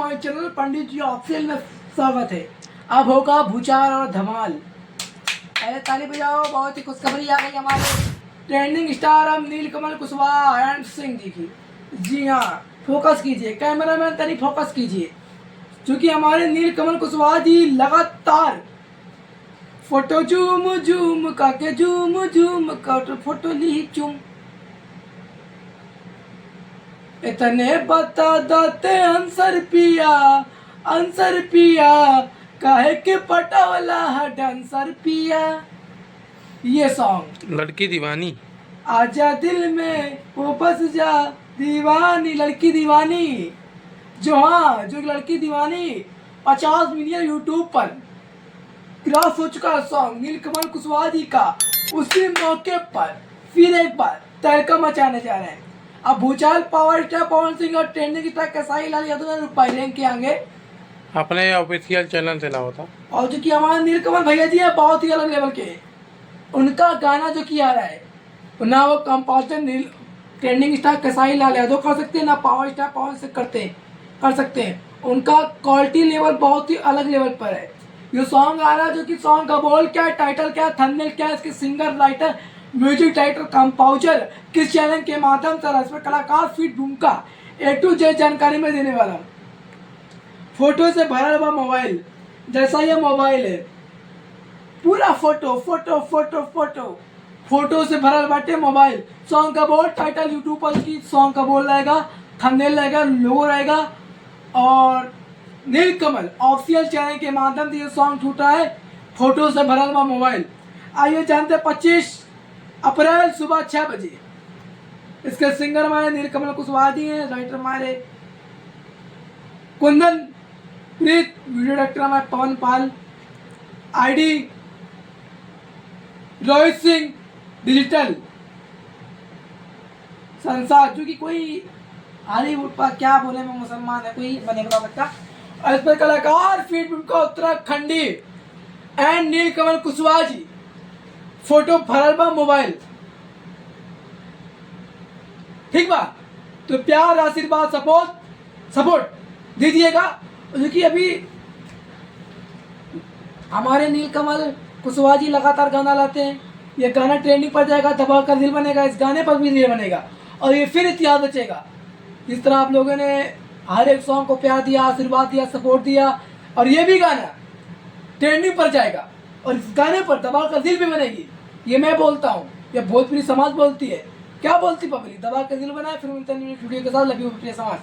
हमारे चैनल पंडित जी ऑफिशियल में स्वागत है। अब होगा भूचाल और धमाल। पहले ताली बजाओ। बहुत ही खुशखबरी आ गई हमारे ट्रेंडिंग स्टार हम नीलकमल कुशवाहा एंड सिंह जी की। जी हाँ, फोकस कीजिए कैमरामैन, तनी फोकस कीजिए, क्योंकि हमारे नीलकमल कुशवाहा जी लगातार फोटो जूम जूम करके जूम जूम कर फोटो ली चूम। इतने बता दाते आंसर पिया काहे के पटावला है डांसर पिया। ये सॉन्ग लड़की दीवानी आजा दिल में वो बस जा दीवानी लड़की दीवानी। जो लड़की दीवानी 50 मिलियन यूट्यूब पर क्रॉस हो चुका सॉन्ग नीलकमल कुशवाहा जी का। उसी मौके पर फिर एक बार तहलका मचाने जा रहे हैं। अब भूचाल पावर स्टार पवन सिंह और ट्रेंडिंग स्टार खेसारी लाल यादव ने पहले के आगे अपने ऑफिशियल चैनल से लाओ था। और जो कि हमारे नीलकमल भैया जी है बहुत ही अलग लेवल के। उनका गाना जो किया रहा है ना वो composer trending star Khesari Lal Yadav कर सकते हैं, ना पावर स्टार पवन सिंह कर सकते हैं। उनका क्वालिटी लेवल बहुत ही अलग लेवल पर है। ये सॉन्ग आ रहा है जो कि सॉन्ग का बोल क्या है, टाइटल क्या है, थंबनेल क्या है, इसके singer writer music director composer किस चैनल के माध्यम से रसम कलाकार फीड भूमिका A to Z जानकारी में देने वाला। फोटो से भरा हुआ मोबाइल, जैसा ये मोबाइल है पूरा photo photo photo photo photo से भरा बाटे मोबाइल। सॉन्ग का बोल टाइटल यूट्यूब पर की सॉन्ग का बोल रहेगा, थंबनेल रहेगा, लोगो रहेगा और नीलकमल ऑफिशियल चैनल के माध्यम से ये सॉन्ग छूटा है फोटो से भरा हुआ मोबाइल। आइए जानते 25 अप्रैल सुबह 6 बजे। इसके सिंगर हमारे नीलकमल कुशवाहा जी हैं, राइटर हमारे कुंदन प्रीत, वीडियो डायरेक्टर हमारे पवन पाल, आईडी रोहित सिंह डिजिटल संसार, जो कि कोई हॉलीवुड पर क्या बोले मैं मुसलमान है कोई बनेगा बच्चा। और इस पर कलाकार फीड उनका उत्तराखंडी एंड नीलकमल कुशवाहा जी। फोटो भरल मोबाइल, ठीक बा। तो प्यार आशीर्वाद सपोर्ट दीजिएगा, क्योंकि अभी हमारे नीलकमल कुशवाहा जी लगातार गाना लाते हैं। ये गाना ट्रेंडिंग पर जाएगा, दबा कर दिल बनेगा, इस गाने पर भी दिल बनेगा और ये फिर इतिहास रचेगा। जिस तरह आप लोगों ने हर एक सॉन्ग को प्यार दिया, आशीर्वाद दिया, सपोर्ट दिया, और ये भी गाना ट्रेंडिंग पर जाएगा और इस गाने पर दबा कर दिल भी बनेगी। ये मैं बोलता हूँ, ये भोजपुरी समाज बोलती है। क्या बोलती पब्लिक? दबा कर दिल बनाए। फिर मिलते हैं वीडियो के साथ। लव यू समाज।